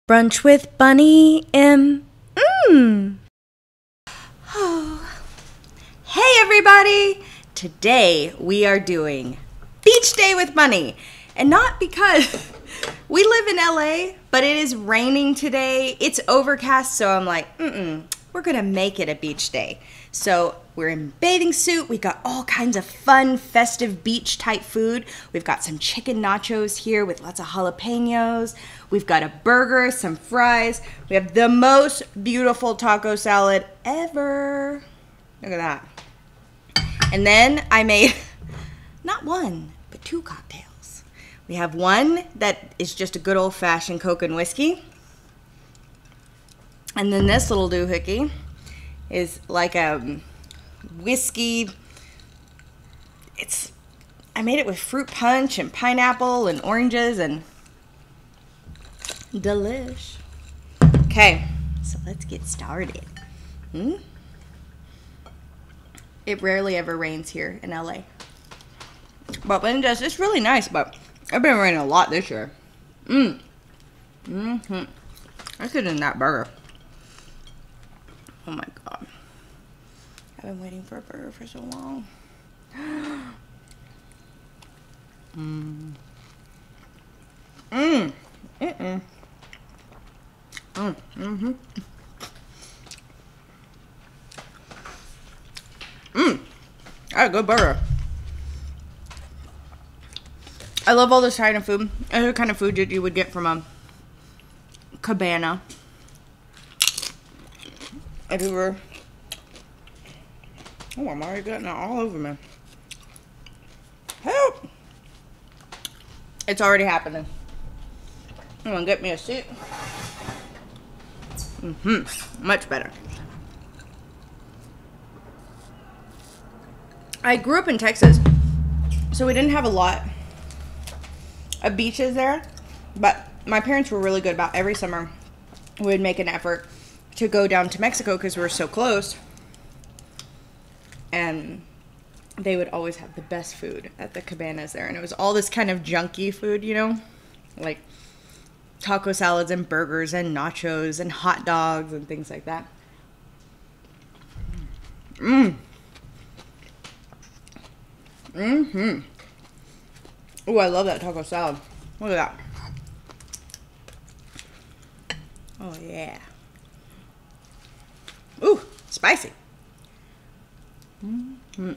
Brunch with Bunny M. Hey everybody! Today we are doing Beach Day with Bunny. And not because we live in LA, but it is raining today. It's overcast, so I'm like, we're gonna make it a beach day. So we're in bathing suit. We got all kinds of fun, festive beach type food. We've got some chicken nachos here with lots of jalapenos. We've got a burger, some fries. We have the most beautiful taco salad ever. Look at that. And then I made not one, but two cocktails. We have one that is just a good old fashioned Coke and whiskey. And then this little doohickey is like a whiskey. I made it with fruit punch and pineapple and oranges and delish. Okay, so let's get started. It rarely ever rains here in LA. But when it does, it's really nice, but it's been raining a lot this year. I could in that burger. Oh my god. I've been waiting for a burger for so long. That's a good burger. I love all this kind of food. That's the kind of food that you would get from a cabana. If you were... Oh, I'm already getting it all over me. Help! It's already happening. I'm gonna get me a seat. Much better. I grew up in Texas, so we didn't have a lot of beaches there, but my parents were really good about every summer we would make an effort to go down to Mexico because we were so close, and they would always have the best food at the cabanas there, and it was all this kind of junky food, you know, like taco salads and burgers and nachos and hot dogs and things like that. Oh, I love that taco salad. Look at that. Oh, yeah. Ooh, spicy. Oh,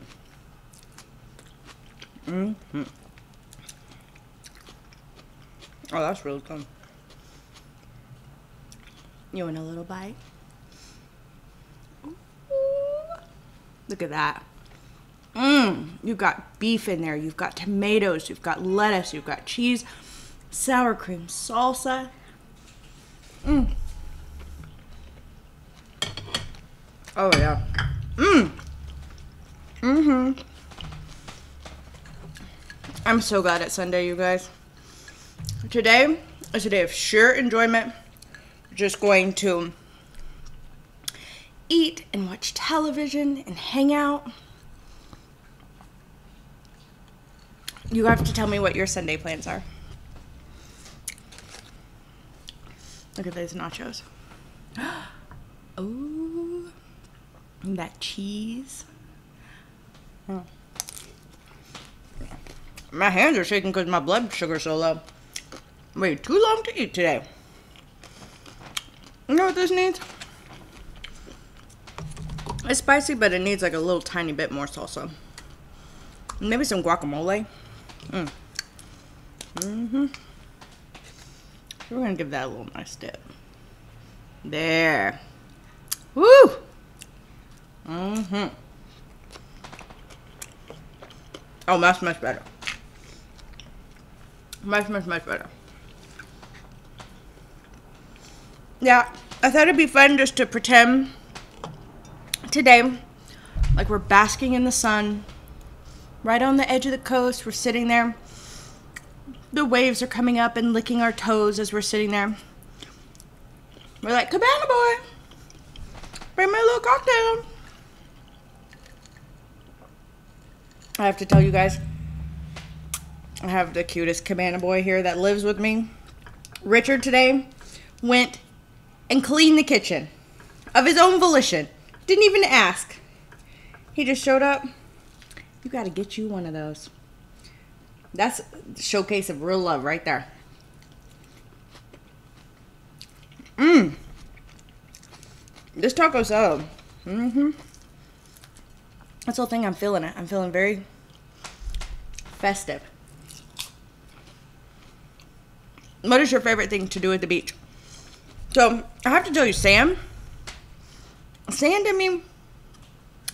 that's really good. You want a little bite? Ooh. Look at that. You've got beef in there, you've got tomatoes, you've got lettuce, you've got cheese, sour cream, salsa. Oh yeah. I'm so glad it's Sunday, you guys. Today is a day of sheer enjoyment. Just going to eat and watch television and hang out. You have to tell me what your Sunday plans are. Look at those nachos. Ooh, and that cheese. My hands are shaking because my blood sugar's so low. Wait, too long to eat today. You know what this needs? It's spicy, but it needs like a little tiny bit more salsa. Maybe some guacamole. So we're gonna give that a little nice dip. There. Woo! Oh, that's much better. Much better. Yeah, I thought it'd be fun just to pretend today like we're basking in the sun. Right on the edge of the coast, we're sitting there. The waves are coming up and licking our toes as we're sitting there. We're like, cabana boy, bring me a little cocktail. I have to tell you guys, I have the cutest cabana boy here that lives with me. Richard today went and cleaned the kitchen of his own volition. Didn't even ask. He just showed up. You got to get you one of those. That's a showcase of real love right there. This taco salad. That's the whole thing. I'm feeling it. I'm feeling very festive. What is your favorite thing to do at the beach? So, I have to tell you, sand to me,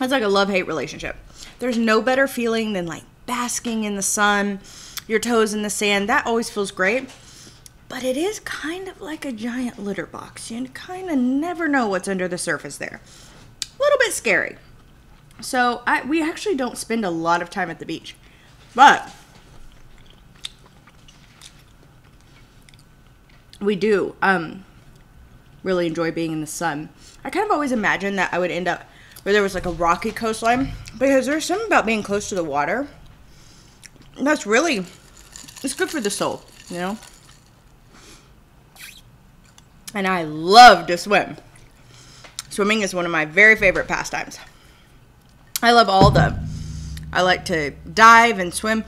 it's like a love-hate relationship. There's no better feeling than like basking in the sun, your toes in the sand. That always feels great. But it is kind of like a giant litter box. You kind of never know what's under the surface there. A little bit scary. So we actually don't spend a lot of time at the beach. But we do really enjoy being in the sun. I kind of always imagined that I would end up where there was like a rocky coastline, because there's something about being close to the water that's really, it's good for the soul, you know? And I love to swim. Swimming is one of my very favorite pastimes. I love I like to dive and swim.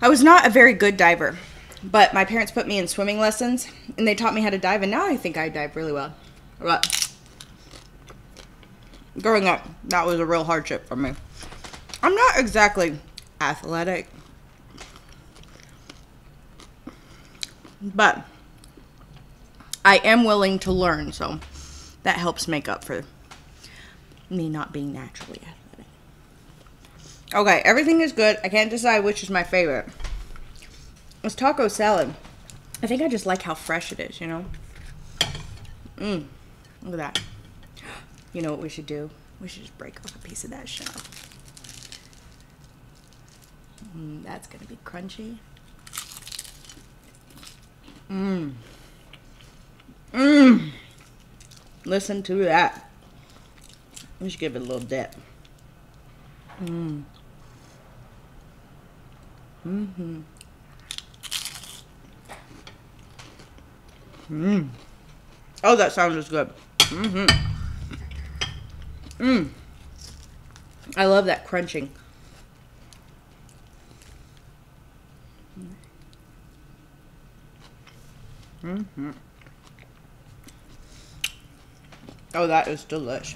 I was not a very good diver, but my parents put me in swimming lessons and they taught me how to dive, and now I think I dive really well. But growing up, that was a real hardship for me. I'm not exactly athletic, but I am willing to learn, so that helps make up for me not being naturally athletic. Okay, everything is good. I can't decide which is my favorite. It's taco salad. I think I just like how fresh it is, you know? Look at that. You know what we should do? We should just break off a piece of that shell. That's gonna be crunchy. Listen to that. We should give it a little dip. Oh, that sounds good. I love that crunching. Oh, that is delish.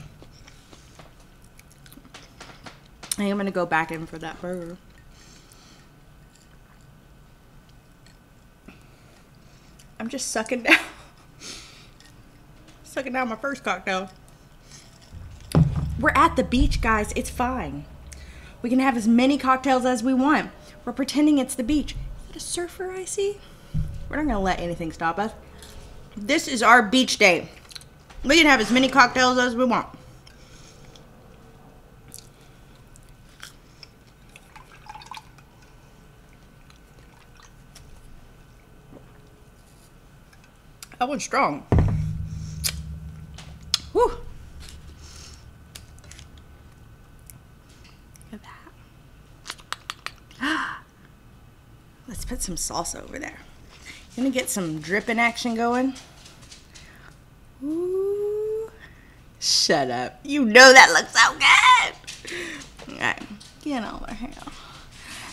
I think I'm gonna go back in for that burger. I'm just sucking down my first cocktail. We're at the beach, guys. It's fine. We can have as many cocktails as we want. We're pretending it's the beach. Is that a surfer I see? We're not gonna let anything stop us. This is our beach day. We can have as many cocktails as we want. That one's strong. Whew. Look at that. Let's put some salsa over there. Gonna get some dripping action going. Ooh. Shut up. You know that looks so good. All right. Get over here.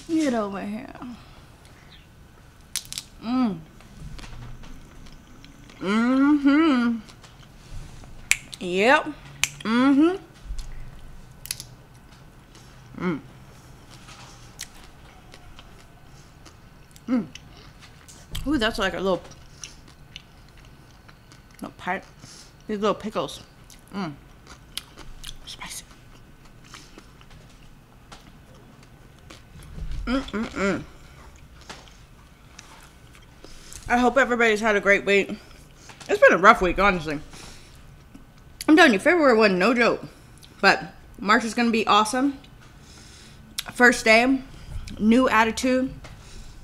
Get over here. Yep. Ooh, that's like a little pipe. These little pickles. Spicy. I hope everybody's had a great week. It's been a rough week, honestly. I'm telling you, February wasn't no joke. But March is going to be awesome. First day, new attitude.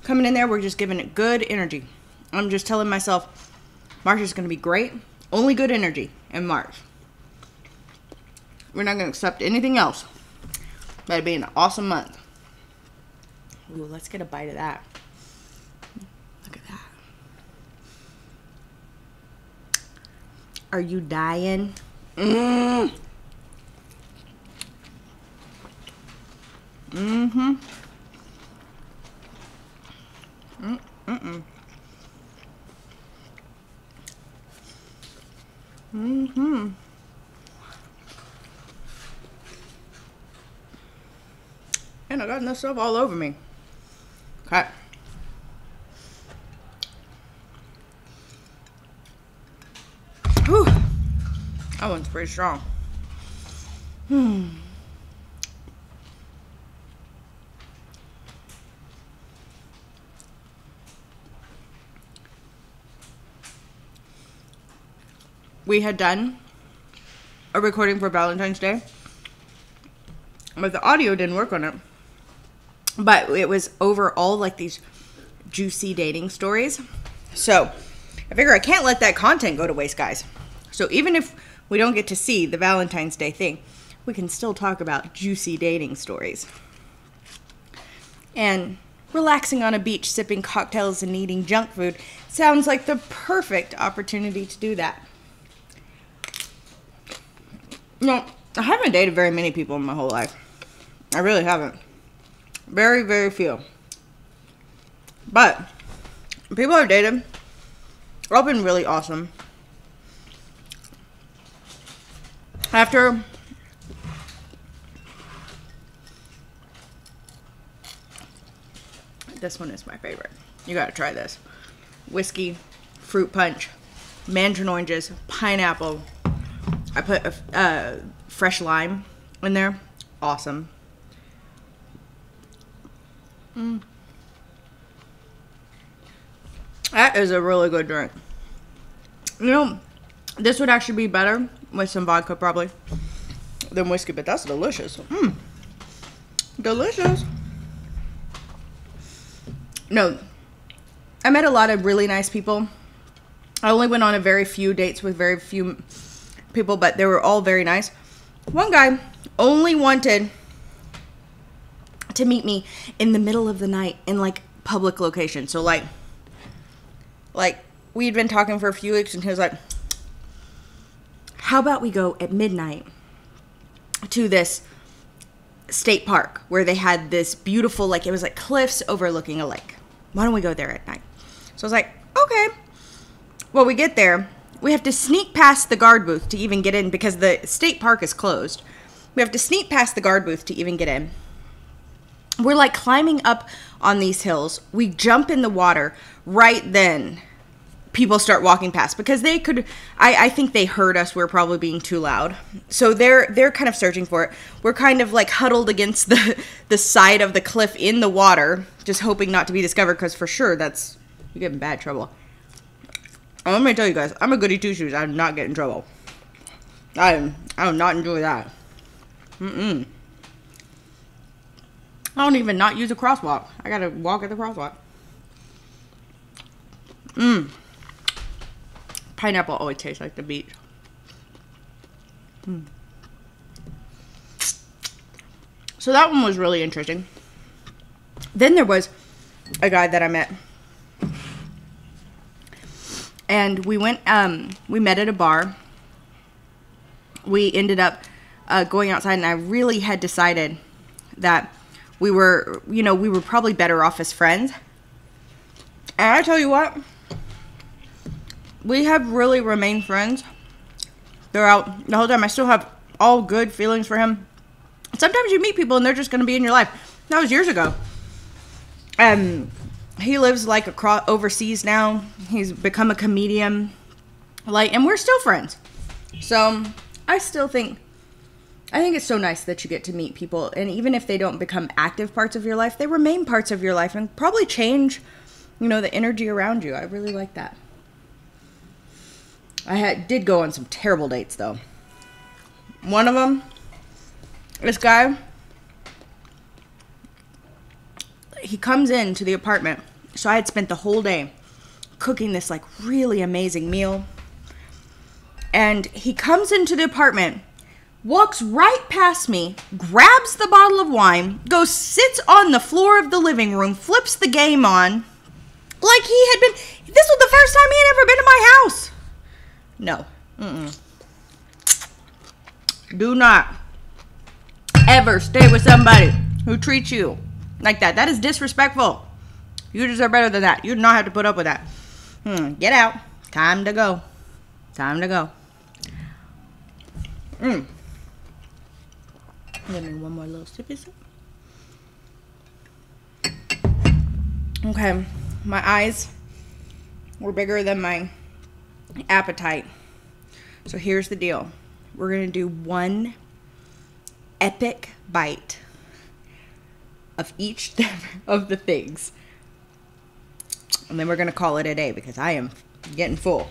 Coming in there, we're just giving it good energy. I'm just telling myself, March is going to be great. Only good energy in March. We're not going to accept anything else. But it'll be an awesome month. Ooh, let's get a bite of that. Look at that. Are you dying? Mm. Mm-hmm. Mm-mm. Mm-hmm. And I got enough stuff all over me. Okay. Whew. That one's pretty strong. We had done a recording for Valentine's Day, but the audio didn't work on it. But it was overall like these juicy dating stories. So I figure I can't let that content go to waste, guys. So even if we don't get to see the Valentine's Day thing, we can still talk about juicy dating stories. And relaxing on a beach, sipping cocktails and eating junk food sounds like the perfect opportunity to do that. No, I haven't dated very many people in my whole life. I really haven't. Very, very few. But people I've dated, all been really awesome. After this one is my favorite. You gotta try this. Whiskey, fruit punch, mandarin oranges, pineapple. I put a fresh lime in there. Awesome. That is a really good drink. You know, this would actually be better with some vodka probably than whiskey, but that's delicious. Delicious. No, I met a lot of really nice people. I only went on a very few dates with very few people, but they were all very nice. One guy only wanted to meet me in the middle of the night in like public location. So like we'd been talking for a few weeks and he was like, how about we go at midnight to this state park where they had this beautiful, like it was like cliffs overlooking a lake. Why don't we go there at night? So I was like, okay. Well, we get there. We have to sneak past the guard booth to even get in because the state park is closed. We have to sneak past the guard booth to even get in. We're like climbing up on these hills. We jump in the water. Right then, people start walking past because they could, I think they heard us. We're probably being too loud. So they're kind of searching for it. We're kind of like huddled against the side of the cliff in the water, just hoping not to be discovered because for sure you get in bad trouble. Let me tell you guys, I'm a goody two shoes. I do not get in trouble. I do not enjoy that. I don't even not use a crosswalk. I gotta walk at the crosswalk. Pineapple always tastes like the beach. So that one was really interesting. Then there was a guy that I met. And we went, we met at a bar. We ended up going outside, and I really had decided that we were probably better off as friends. And I tell you what, we have really remained friends throughout the whole time. I still have all good feelings for him. Sometimes you meet people and they're just going to be in your life. That was years ago. He lives like overseas now. He's become a comedian. And we're still friends. So I think it's so nice that you get to meet people, and even if they don't become active parts of your life, they remain parts of your life and probably change, the energy around you. I really like that. I did go on some terrible dates though. One of them, this guy, he comes into the apartment. So I had spent the whole day cooking this like really amazing meal. And he comes into the apartment, walks right past me, grabs the bottle of wine, goes, sits on the floor of the living room, flips the game on, like this was the first time he had ever been to my house. No, Do not ever stay with somebody who treats you like that. That is disrespectful. You deserve better than that. You do not have to put up with that. Get out. Time to go. Time to go. Give me one more little sippy sip. Okay. My eyes were bigger than my appetite. So here's the deal. We're going to do one epic bite of each of the things. And then we're going to call it a day because I am getting full.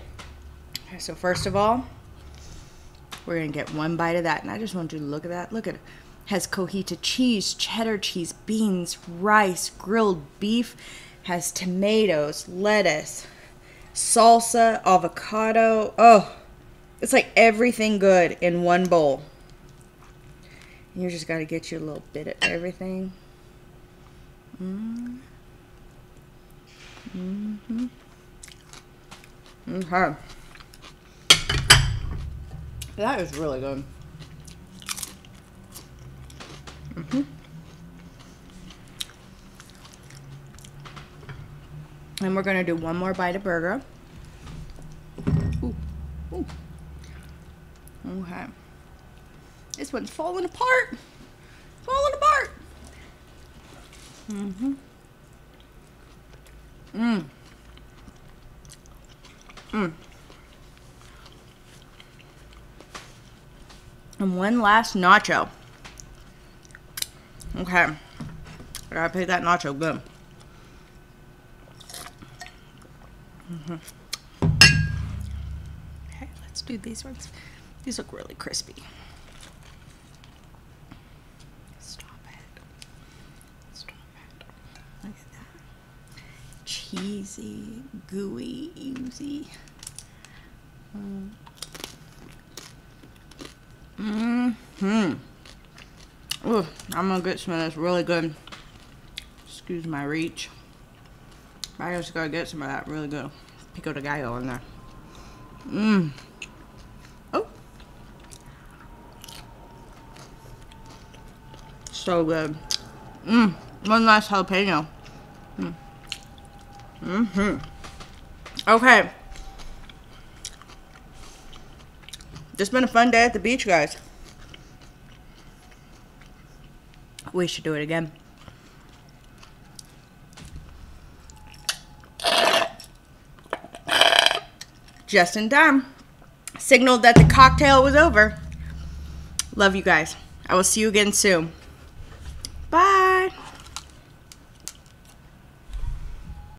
Okay, so first of all, we're going to get one bite of that. And I just want you to look at that. Look at it. Has cojita cheese, cheddar cheese, beans, rice, grilled beef. Has tomatoes, lettuce, salsa, avocado. Oh, it's like everything good in one bowl. And you just got to get you a little bit of everything. Okay. That is really good. And we're going to do one more bite of burger. Ooh. Ooh. Okay. This one's falling apart. Falling apart. And one last nacho. Okay. I gotta pay that nacho good. Okay, let's do these ones. These look really crispy. Stop it. Stop it. Look at that. Cheesy, gooey, oozy. Ooh, I'm gonna get some of this really good. Excuse my reach. I just gotta get some of that really good pico de gallo in there. Oh. So good. One last jalapeno. Okay. Just been a fun day at the beach, guys. We should do it again. Just in time. Signaled that the cocktail was over. Love you guys. I will see you again soon. Bye.